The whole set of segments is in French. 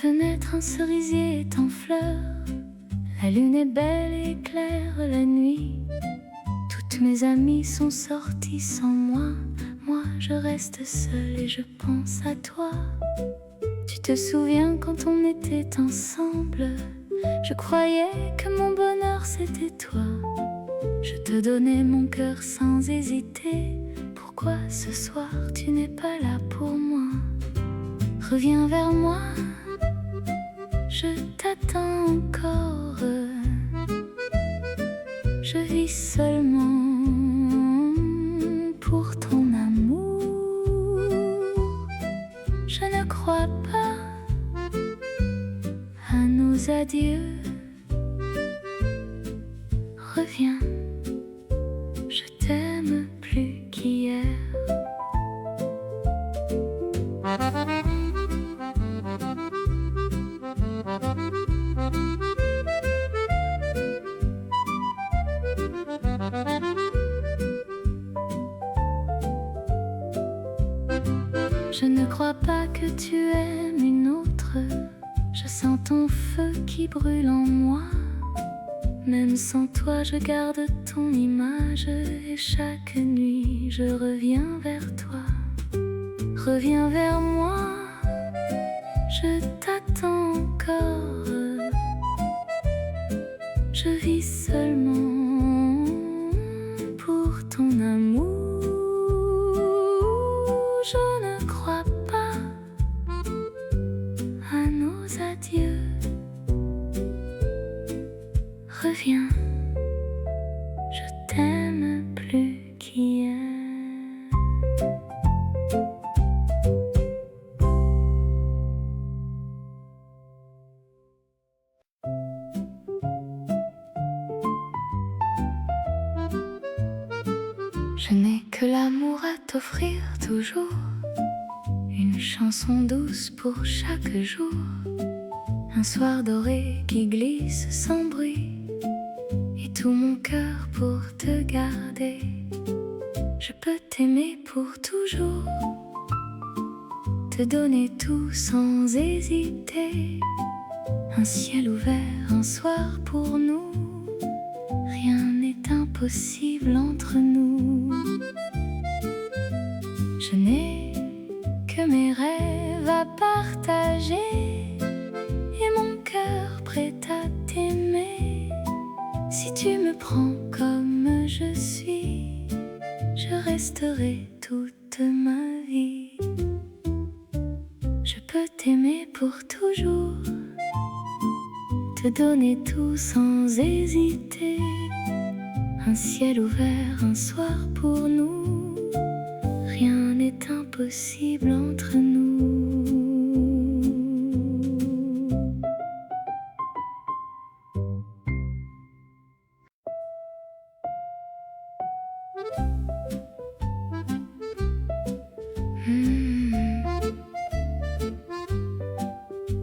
fenêtre, un cerisier est en fleurs. La lune est belle et éclaire la nuit. Toutes mes amies sont sorties sans moi. Moi je reste seule et je pense à toi. Tu te souviens quand on était ensemble? Je croyais que mon bonheur c'était toi. Je te donnais mon cœur sans hésiter. Pourquoi ce soir tu n'es pas là pour moi? Reviens vers moi, je t'attends encore. Je vis seulement pour ton amour. Je ne crois pas à nos adieux. Reviens, je t'aime plus qu'hier. Je ne crois pas que tu aimes une autre. Je sens ton feu qui brûle en moi. Même sans toi je garde ton image. Et chaque nuit je reviens vers toi. Reviens vers moi, je t'attends encore. Je vis seulement pour ton amour. Je ne crois pas à nos adieux. Reviens, je t'aime plus qu'hier. Je n'ai que l'amour à t'offrir toujours. Une chanson douce pour chaque jour. Un soir doré qui glisse sans bruit. Et tout mon cœur pour te garder. Je peux t'aimer pour toujours. Te donner tout sans hésiter. Un ciel ouvert, un soir pour nous. Rien n'est impossible entre nous. Je n'ai que mes rêves à partager et mon cœur prêt à t'aimer. Si tu me prends comme je suis, je resterai toute ma vie. Je peux t'aimer pour toujours, te donner tout sans hésiter. Un ciel ouvert, un soir pour nous. Rien n'est impossible entre nous.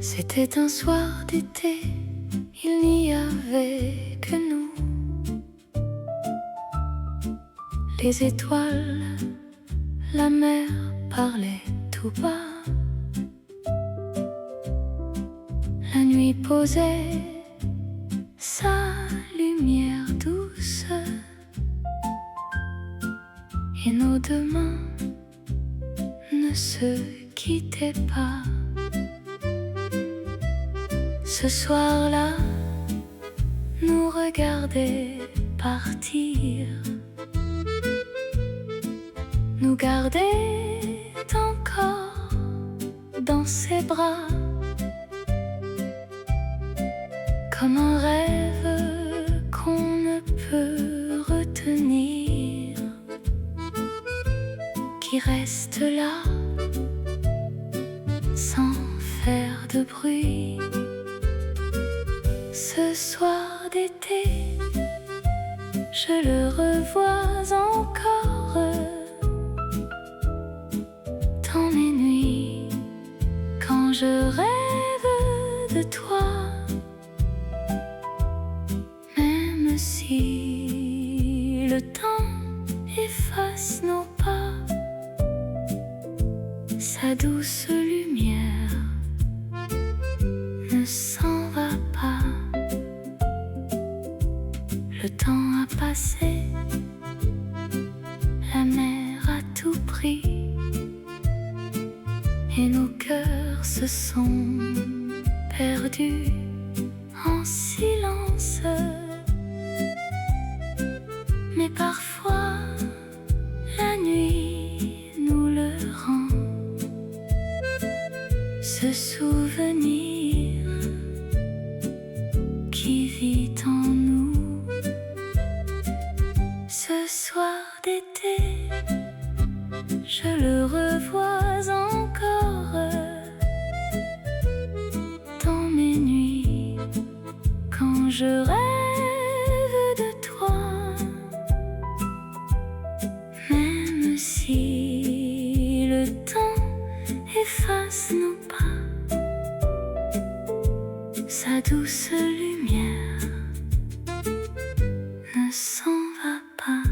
C'était un soir d'été, il n'y avait que nous. Les étoiles, la mer parlait tout bas. La nuit posait sa lumière douce et nos deux mains ne se quittaient pas. Ce soir-là, nous regardait partir, nous gardait encore dans ses bras, comme un rêve qu'on ne peut retenir, qui reste là sans faire de bruit. Ce soir d'été, je le revois encore dans mes nuits, quand je rêve de toi. Même si le temps efface nos pas, sa douce lumière Le temps a passé, la mer a tout pris, et nos cœurs se sont perdus en silence. Mais parfois, la nuit nous le rend, ce souvenir qui vit en nous. Ce soir d'été, je le revois encore dans mes nuits, quand je rêve de toi. Même si le temps efface nos pas, sa douce lumière ne s'en va pas.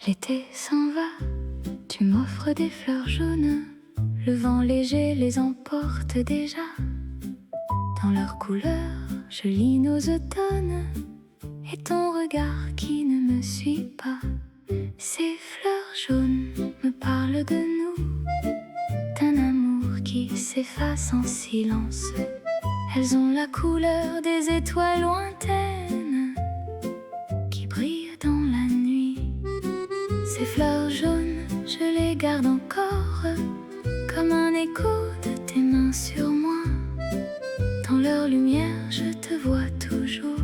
L'été s'en va, tu m'offres des fleurs jaunes. Le vent léger les emporte déjà. Dans leurs couleurs, je lis nos automnes, et ton regard qui ne me suit pas. Ces fleurs jaunes me parlent de nous, d'un amour qui s'efface en silence. Elles ont la couleur des étoiles lointaines qui brillent dans la nuit. Ces fleurs jaunes, je les garde encore comme un écho de tes mains sur moi. Dans leur lumière, je te vois toujours,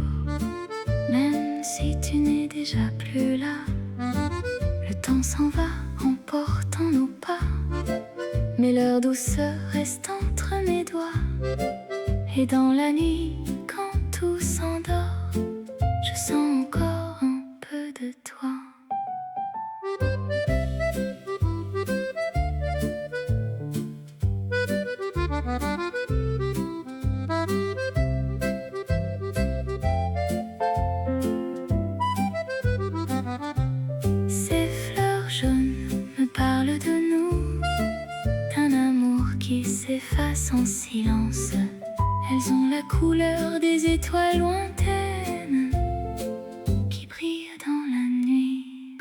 même si tu n'es déjà plus là. Le temps s'en va, emportant nos pas, mais leur douceur reste entre mes doigts. Et dans la nuit, quand tout s'endort, je sens encore un peu de toi. Ces fleurs jaunes me parlent de nous, d'un amour qui s'efface en silence. Elles ont la couleur des étoiles lointaines qui brillent dans la nuit.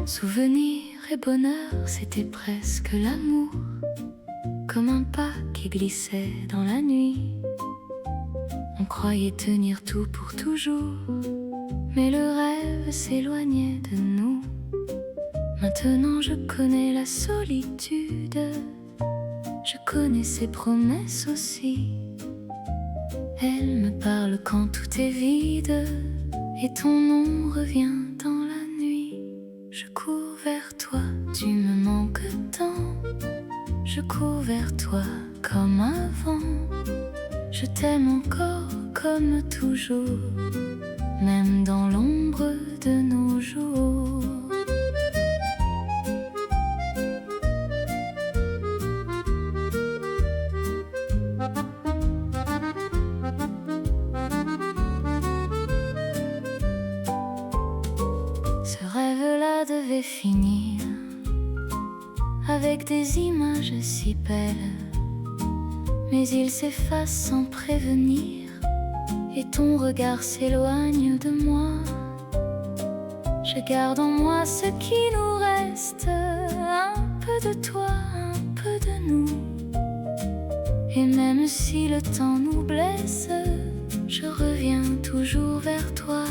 Souvenir et bonheur, c'était presque l'amour, comme un pas qui glissait dans la nuit. On croyait tenir tout pour toujours, mais le rêve s'éloignait de nous. Maintenant je connais la solitude, je connais ses promesses aussi. Elle me parle quand tout est vide, et ton nom revient dans la nuit. Je cours vers toi, tu me manques tant. Je cours vers toi comme avant. Je t'aime encore comme toujours, même dans l'ombre de nos jours. Ce rêve-là devait finir avec des images si belles, mais il s'efface sans prévenir, et ton regard s'éloigne de moi. Je garde en moi ce qui nous reste, un peu de toi, un peu de nous. Et même si le temps nous blesse, je reviens toujours vers toi.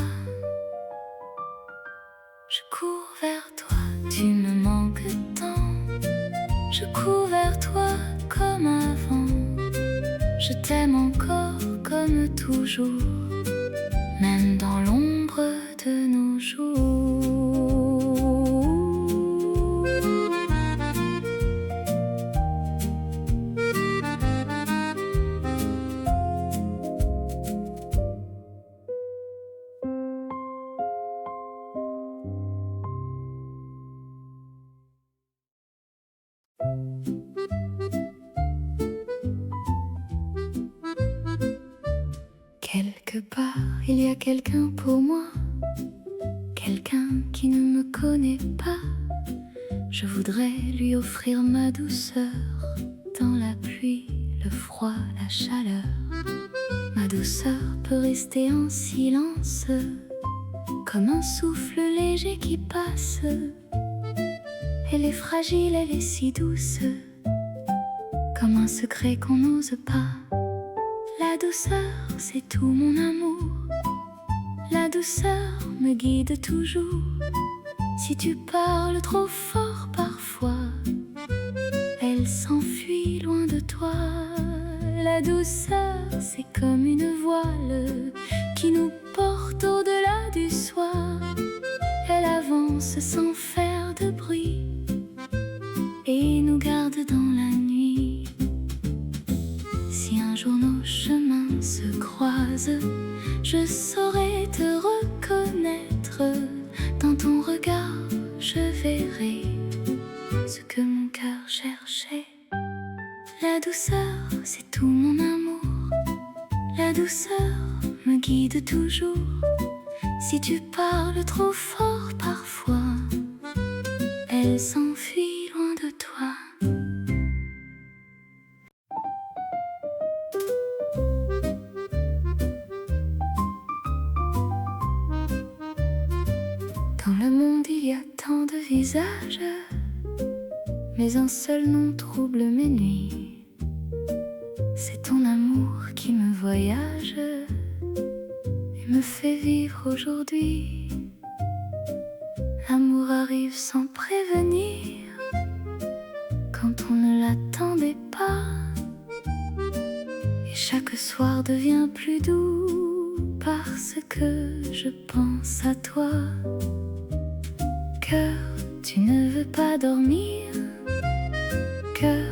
Je cours vers toi, tu me manques tant. Je cours vers toi comme avant. Je t'aime encore comme toujours, même dans l'ombre de nos jours. Quelque part, il y a quelqu'un pour moi, quelqu'un qui ne me connaît pas. Je voudrais lui offrir ma douceur, dans la pluie, le froid, la chaleur. Ma douceur peut rester en silence, comme un souffle léger qui passe. Elle est fragile, elle est si douce, comme un secret qu'on n'ose pas. La douceur, c'est tout mon amour. La douceur me guide toujours. Si tu parles trop fort parfois, elle s'enfuit loin de toi. La douceur, c'est comme une voile qui nous porte au-delà du soir. Elle avance sans faire de bruit et nous garde dans la nuit. Si un jour nos chemins se croisent, je saurai te reconnaître. Dans ton regard, je verrai ce que mon cœur cherchait. La douceur, c'est tout mon amour. La douceur me guide toujours. Si tu parles trop fort parfois, elle s'enfuit loin de toi. Dans le monde il y a tant de visages, mais un seul nom trouble mes nuits. C'est ton amour qui me voyage et me fait vivre aujourd'hui. L'amour arrive sans prévenir, quand on ne l'attendait pas. Et chaque soir devient plus doux, parce que je pense à toi. Cœur, tu ne veux pas dormir. Cœur,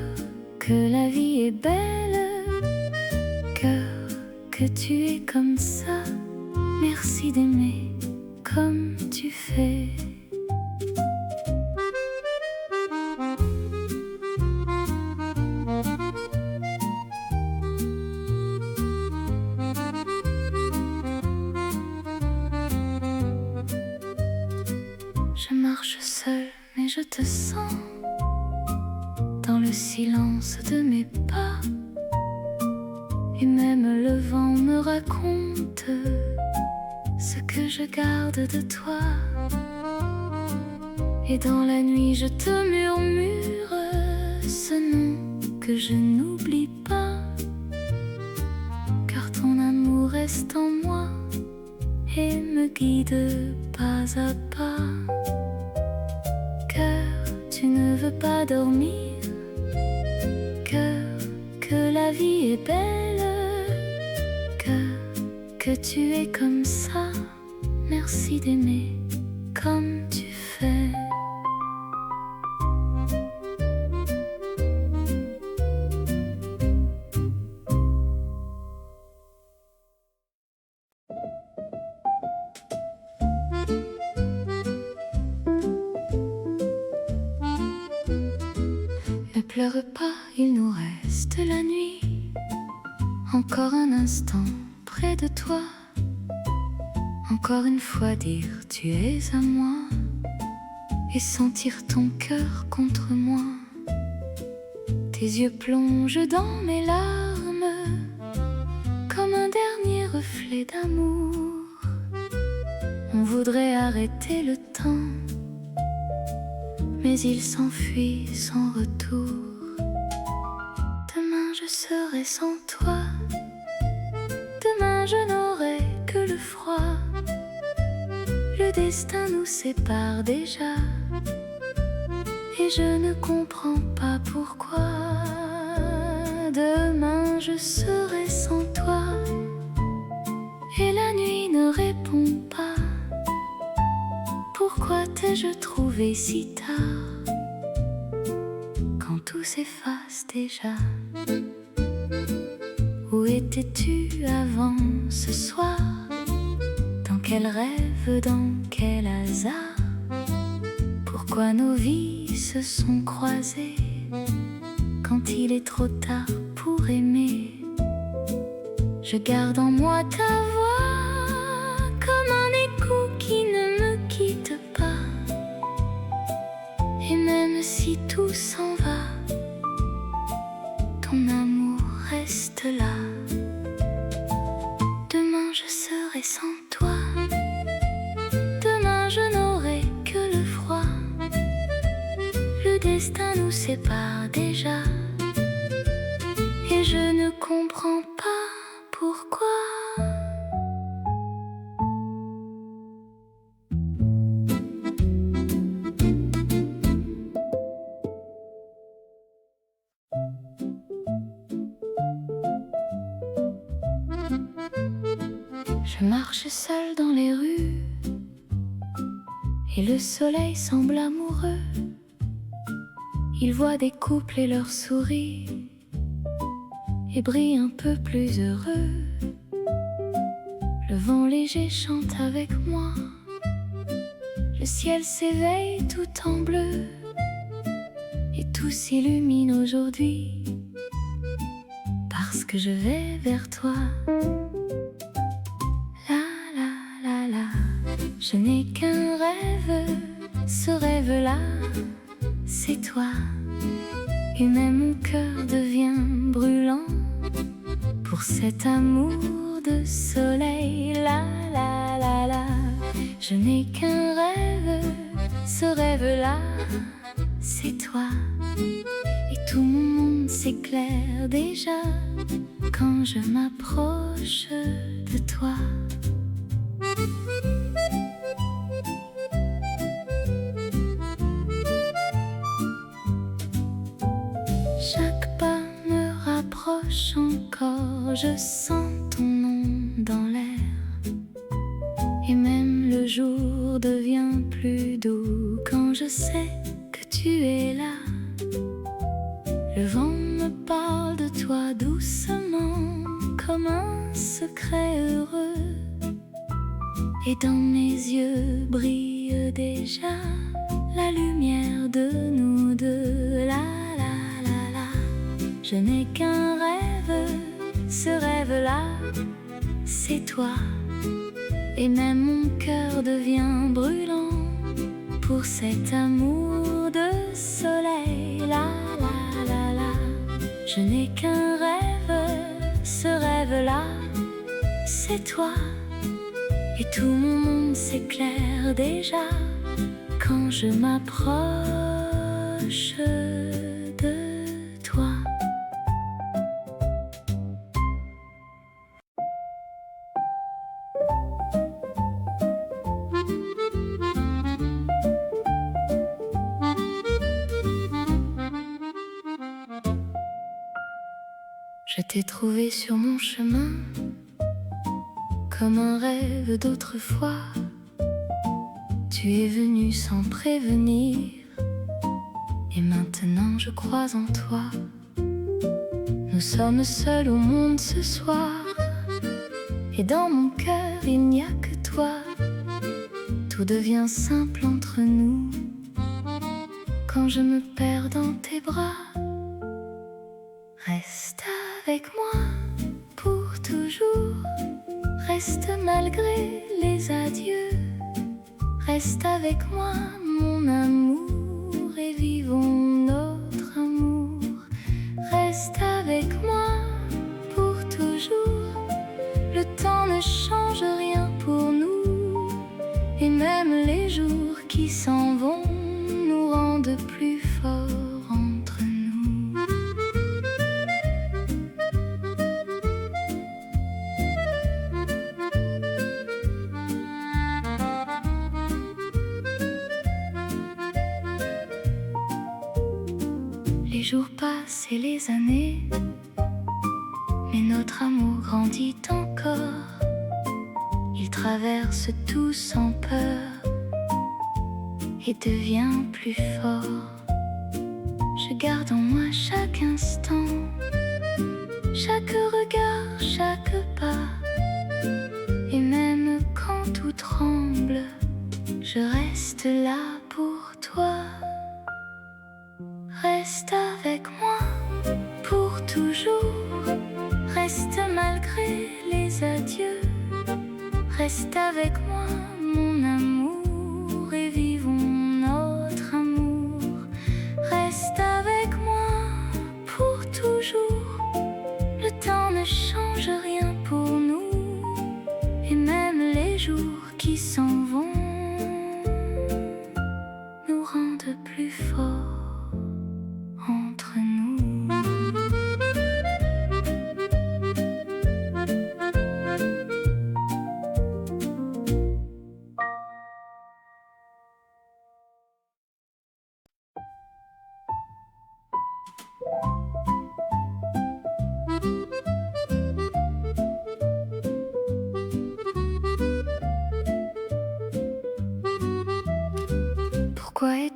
que la vie est belle. Cœur, que tu es comme ça. Merci d'aimer comme tu fais. Je marche seule, mais je te sens dans le silence de mes pas. Et même le vent me raconte ce que je garde de toi. Et dans la nuit je te murmure ce nom que je n'oublie pas. Car ton amour reste en moi et me guide pas à pas. Cœur, tu ne veux pas dormir. Cœur, que la vie est belle. Cœur, que tu es comme ça. Merci d'aimer comme tu fais. Ne pleure pas, il nous reste la nuit. Encore un instant près de toi. Encore une fois dire tu es à moi. Et sentir ton cœur contre moi. Tes yeux plongent dans mes larmes, comme un dernier reflet d'amour. On voudrait arrêter le temps, mais il s'enfuit sans retour. Demain je serai sans toi. Demain je n'aurai que le froid. Le destin nous sépare déjà, et je ne comprends pas pourquoi. Demain je serai sans toi, et la nuit ne répond pas. Pourquoi t'ai-je trouvé si tard, quand tout s'efface déjà? Où étais-tu avant ce soir? Dans quel rêve, dans quel hasard? Pourquoi nos vies se sont croisées quand il est trop tard pour aimer? Je garde en moi ta voix, si tout s'en va, ton amour reste là. Demain je serai sans toi, demain je n'aurai que le froid. Le destin nous sépare déjà, et je ne comprends pas pourquoi. Je marche seule dans les rues, et le soleil semble amoureux. Il voit des couples et leurs souris, et brille un peu plus heureux. Le vent léger chante avec moi, le ciel s'éveille tout en bleu, et tout s'illumine aujourd'hui, parce que je vais vers toi. Je n'ai qu'un rêve, ce rêve-là, c'est toi. Et même mon cœur devient brûlant pour cet amour de soleil. Je n'ai qu'un rêve, ce rêve-là, c'est toi. Et tout mon monde s'éclaire déjà quand je m'approche de toi. Chaque pas me rapproche encore, je sens ton nom dans l'air. Et même le jour devient plus doux quand je sais que tu es là. Le vent me parle de toi doucement, comme un secret heureux. Et dans mes yeux brille déjà la lumière de nous deux. Je n'ai qu'un rêve, ce rêve-là, c'est toi. Et même mon cœur devient brûlant pour cet amour de soleil. Je n'ai qu'un rêve, ce rêve-là, c'est toi. Et tout mon monde s'éclaire déjà quand je m'approche de toi. Je t'ai trouvé sur mon chemin, comme un rêve d'autrefois. Tu es venu sans prévenir, et maintenant je crois en toi. Nous sommes seuls au monde ce soir, et dans mon cœur il n'y a que toi. Tout devient simple entre nous quand je me perds dans tes bras. Reste avec moi pour toujours, reste malgré les adieux. Reste avec moi mon amour et vivons notre amour. Reste avec moi pour toujours, le temps ne change rien pour nous. Et même les jours qui s'en vont nous rendent plus forts entre nous. Les jours passent et les années, mais notre amour grandit encore. Il traverse tout sans peur et devient plus fort. Je garde en moi chaque instant, chaque regard, chaque pas. Et même quand tout tremble, je reste là pour toi. Reste avec moi pour toujours, reste malgré les adieux. Reste avec moi mon amour et vivons notre amour. Reste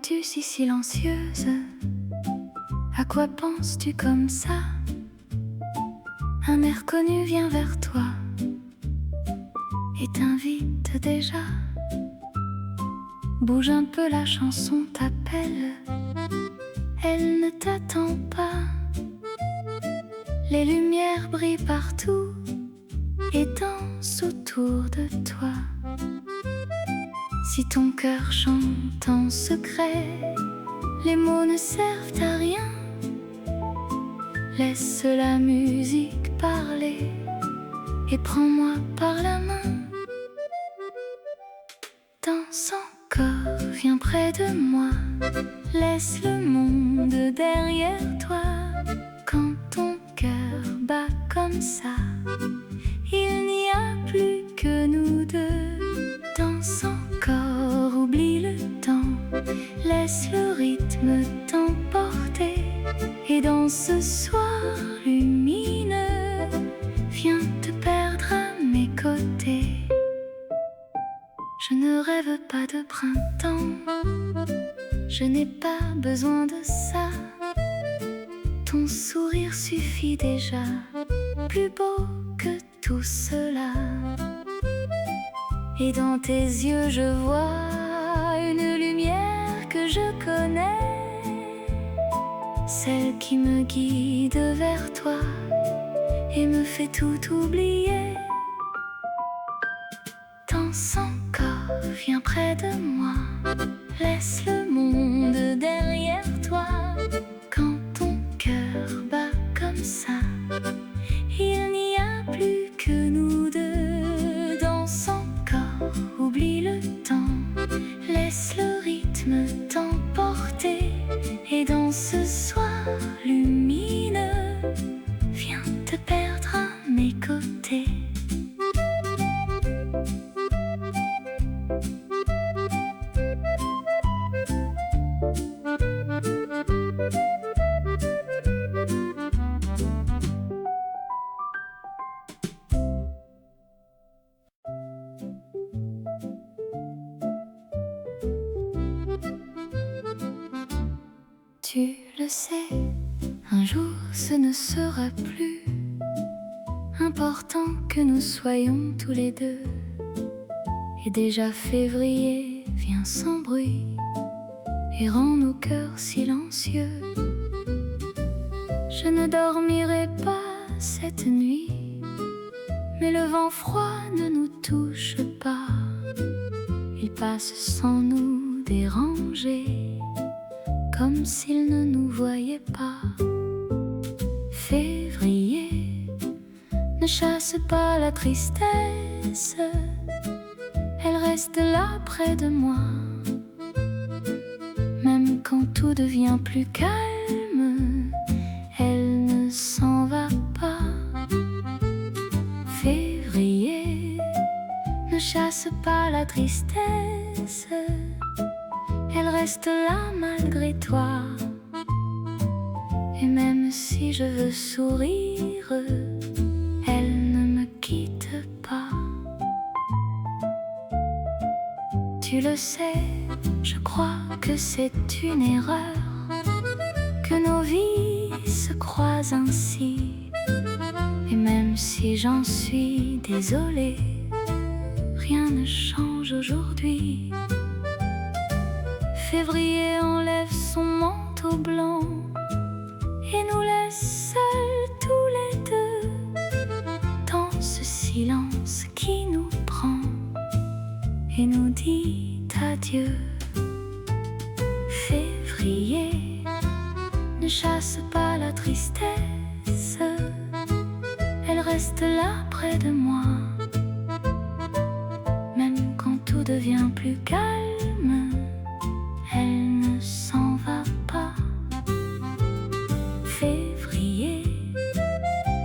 es-tu si silencieuse? À quoi penses-tu comme ça? Un air connu vient vers toi et t'invite déjà. Bouge un peu, la chanson t'appelle. Elle ne t'attend pas. Les lumières brillent partout et dansent autour de toi. Si ton cœur chante en secret, les mots ne servent à rien. Laisse la musique parler et prends-moi par la main. Danse encore, viens près de moi. Laisse le monde derrière toi. Quand ton cœur bat comme ça, il n'y a plus que nous deux. Danse encore, oublie le temps. Laisse le rythme t'emporter. Et dans ce soir lumineux, viens te perdre à mes côtés. Je ne rêve pas de printemps, je n'ai pas besoin de ça. Ton sourire suffit déjà, plus beau que tout cela. Et dans tes yeux je vois une lumière que je connais, celle qui me guide vers toi et me fait tout oublier. Danse encore, viens près de moi. Laisse le monde derrière toi. Quand ton cœur bat comme ça, il n'y a plus que nous deux. Danse encore, oublie le temps. Laisse le rythme t'emporter. Et dans ce soir lumineux, viens te perdre à mes côtés. Tu le sais, un jour ce ne sera plus important que nous soyons tous les deux. Et déjà février vient sans bruit et rend nos cœurs silencieux. Je ne dormirai pas cette nuit, mais le vent froid ne nous touche pas. Il passe sans nous déranger, comme s'il ne nous voyait pas. Février ne chasse pas la tristesse, elle reste là près de moi. Même quand tout devient plus calme, elle ne s'en va pas. Février ne chasse pas la tristesse, elle reste là malgré toi. Et même si je veux sourire, elle ne me quitte pas. Tu le sais, je crois que c'est une erreur que nos vies se croisent ainsi. Et même si j'en suis désolée, rien ne change aujourd'hui. Février enlève son manteau blanc et nous laisse seuls tous les deux, dans ce silence qui nous prend et nous dit adieu. Février ne chasse pas la tristesse, elle reste là près de moi. Même quand tout devient plus calme, elle ne s'en va pas. Février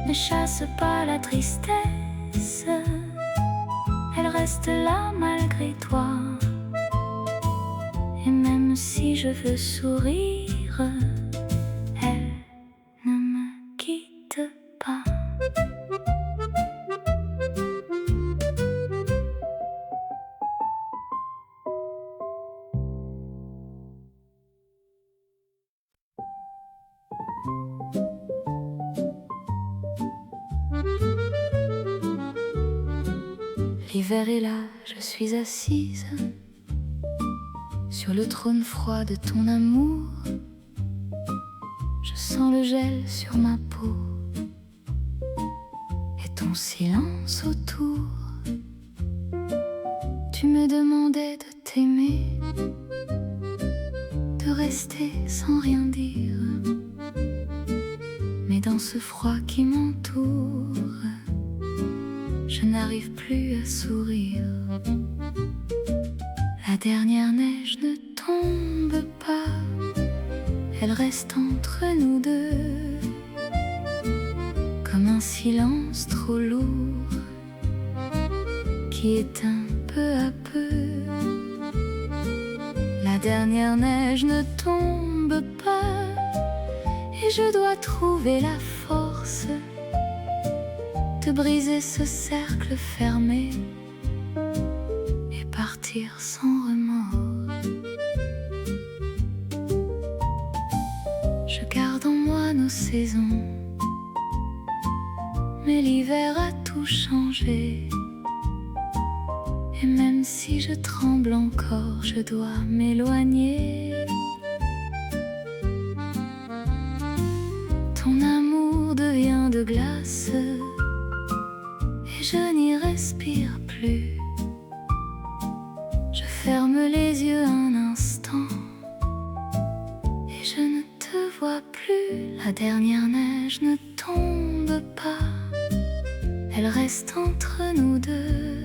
ne chasse pas la tristesse, elle reste là malgré toi. Et même si je veux sourire, elle ne me quitte pas. L'hiver est là, je suis assise sur le trône froid de ton amour. Je sens le gel sur ma peau et ton silence autour. Tu me demandais de t'aimer, de rester sans rien dire. Mais dans ce froid qui m'entoure, je n'arrive plus à sourire. La dernière neige ne tombe pas, elle reste entre nous deux, comme un silence trop lourd qui éteint peu à peu. La dernière neige ne tombe pas et je dois trouver la force de briser ce cercle fermé et partir sans remords. Je garde en moi nos saisons, mais l'hiver a tout changé. Et même si je tremble encore, je dois m'éloigner. Ton amour devient de glace et je n'y respire plus. Je ferme les yeux un instant et je ne te vois plus. La dernière neige ne tombe pas, elle reste entre nous deux,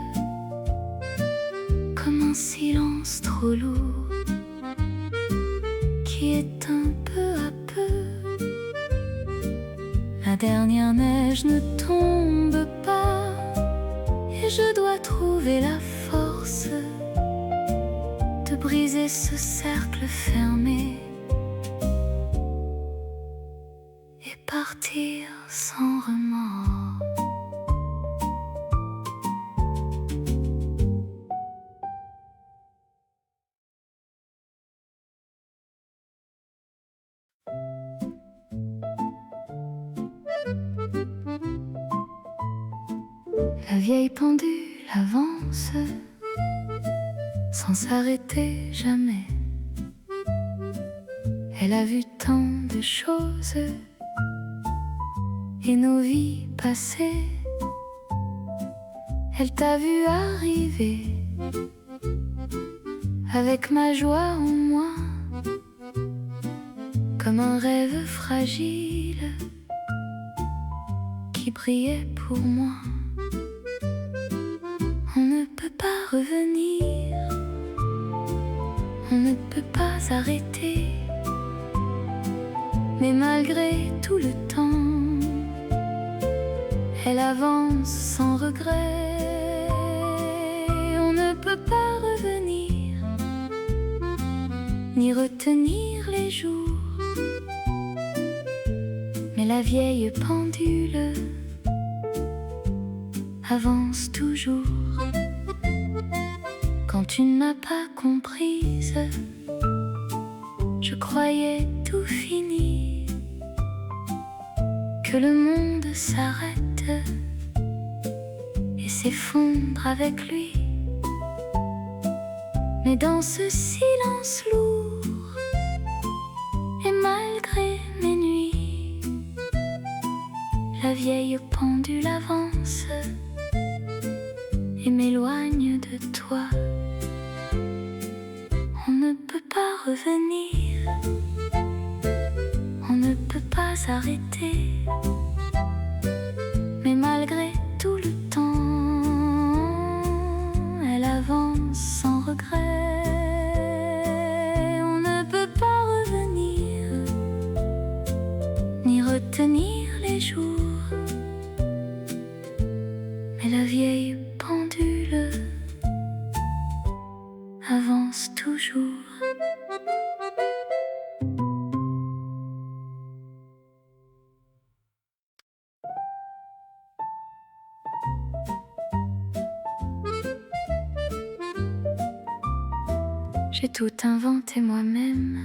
comme un silence trop lourd qui éteint peu à peu. La dernière neige ne tombe pas et je dois trouver la force de briser ce cercle fermé et partir sans remords. La vieille pendule avance sans s'arrêter jamais. Elle a vu tant de choses et nos vies passées. Elle t'a vu arriver avec ma joie en moi, comme un rêve fragile qui brillait pour moi. On ne peut pas revenir, on ne peut pas arrêter. Mais malgré tout le temps, elle avance sans regret. On ne peut pas revenir, ni retenir les jours. Mais la vieille pendule avance toujours. Quand tu ne m'as pas comprise, je croyais tout fini, que le monde s'arrête et s'effondre avec lui. Mais dans ce silence lourd, et malgré mes nuits, la vieille pendule avance et m'éloigne de toi. On ne peut pas revenir, on ne peut pas s'arrêter. Mais malgré tout le temps, elle avance sans regret. On ne peut pas revenir, ni retenir les jours. Mais la vieille pendule avance toujours. J'ai tout inventé moi-même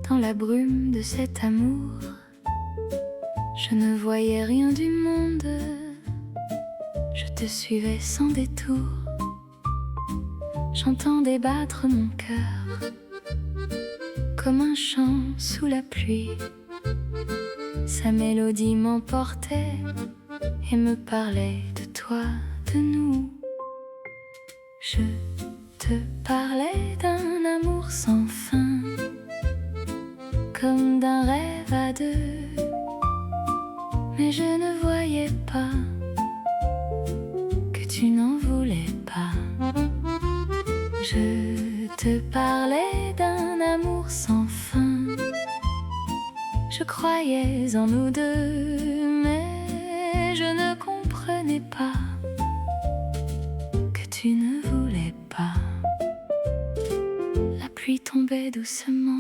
dans la brume de cet amour. Je ne voyais rien du monde, je te suivais sans détour. J'entendais battre mon cœur comme un chant sous la pluie. Sa mélodie m'emportait et me parlait de toi, de nous. Je te parlais d'un amour sans fin, comme d'un rêve à deux, mais je ne voyais pas que tu n'en voulais pas. Je te parlais d'un amour sans fin, je croyais en nous deux, mais je ne comprenais pas que tu ne voulais pas. La pluie tombait doucement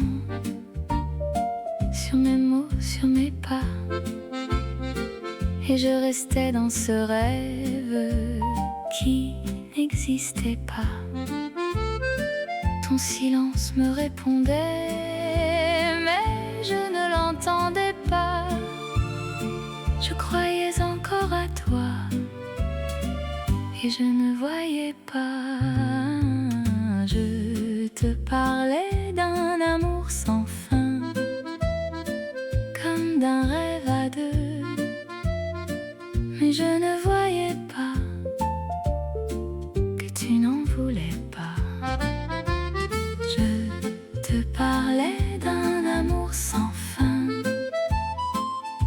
sur mes mots, sur mes pas, et je restais dans ce rêve qui n'existait pas. Ton silence me répondait, mais je ne l'entendais pas. Je croyais encore à toi et je ne voyais pas. Je te parlais d'un amour sans fin, comme d'un rêve à deux, mais je ne voyais pas que tu n'en voulais pas. Je te parlais d'un amour sans fin,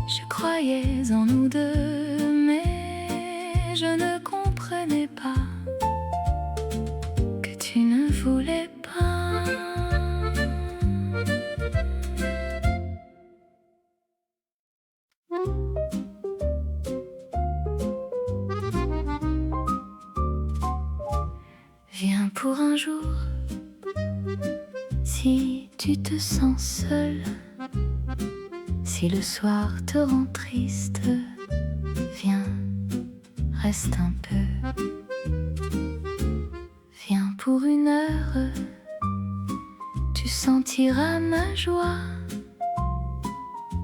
je croyais en nous deux, mais je ne comprenais pas que tu ne voulais pas. Viens pour un jour, si tu te sens seul, si le soir te rend triste, viens, reste un peu. Viens pour une heure, tu sentiras ma joie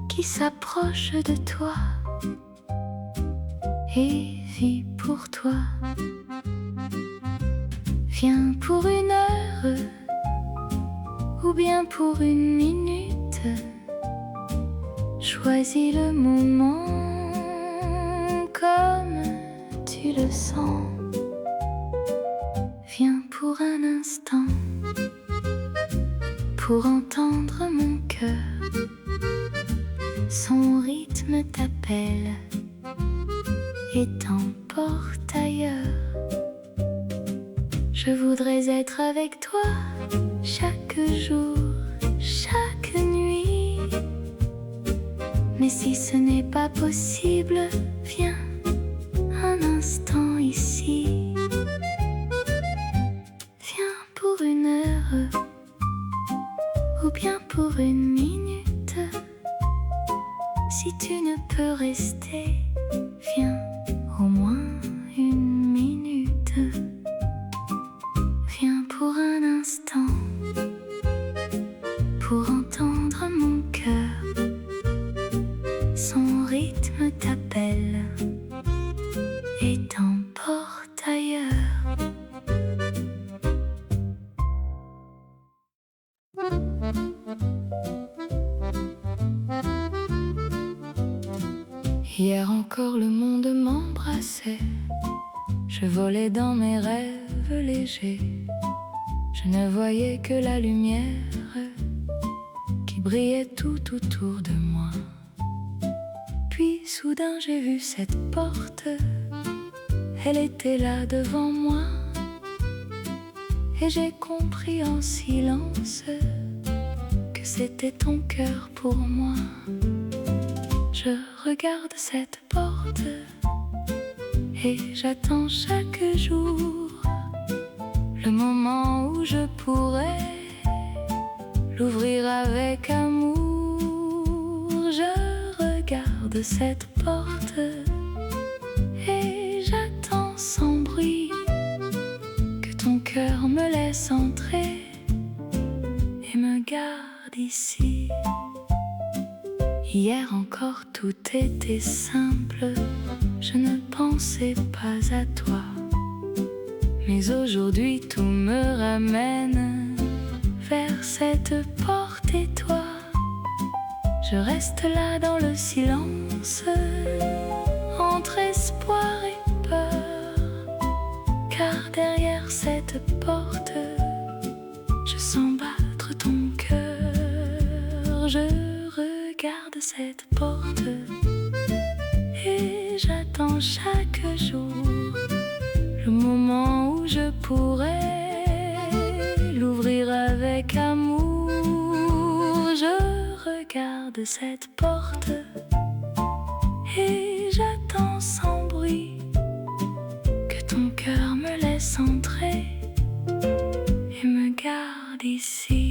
qui s'approche de toi et vit pour toi. Viens pour une heure ou bien pour une minute, choisis le moment comme tu le sens. Viens pour un instant, pour entendre mon cœur. Son rythme t'appelle et t'emporte ailleurs. Je voudrais être avec toi chaque jour, chaque nuit. Mais si ce n'est pas possible, viens un instant ici. Viens pour une heure ou bien pour une minute. Si tu ne peux rester, viens au moins une minute. Viens pour un instant, pour entendre mon cœur. Son rythme t'appelle et t'emporte ailleurs. Hier encore le monde m'embrassait, je volais dans mes rêves légers. Je ne voyais que la lumière qui brillait tout autour de moi. Puis soudain j'ai vu cette porte, elle était là devant moi. Et j'ai compris en silence que c'était ton cœur pour moi. Je regarde cette porte et j'attends chaque jour le moment où je pourrai l'ouvrir avec amour. Je regarde cette porte et j'attends sans bruit que ton cœur me laisse entrer et me garde ici. Hier encore tout était simple, je ne pensais pensais pas à toi. Mais aujourd'hui tout me ramène vers cette porte et toi. Je reste là dans le silence, entre espoir et peur, car derrière cette porte, je sens battre ton cœur. Je regarde cette porte et j'attends chaque jour le moment où je pourrai l'ouvrir avec amour. Je regarde cette porte et j'attends sans bruit que ton cœur me laisse entrer et me garde ici.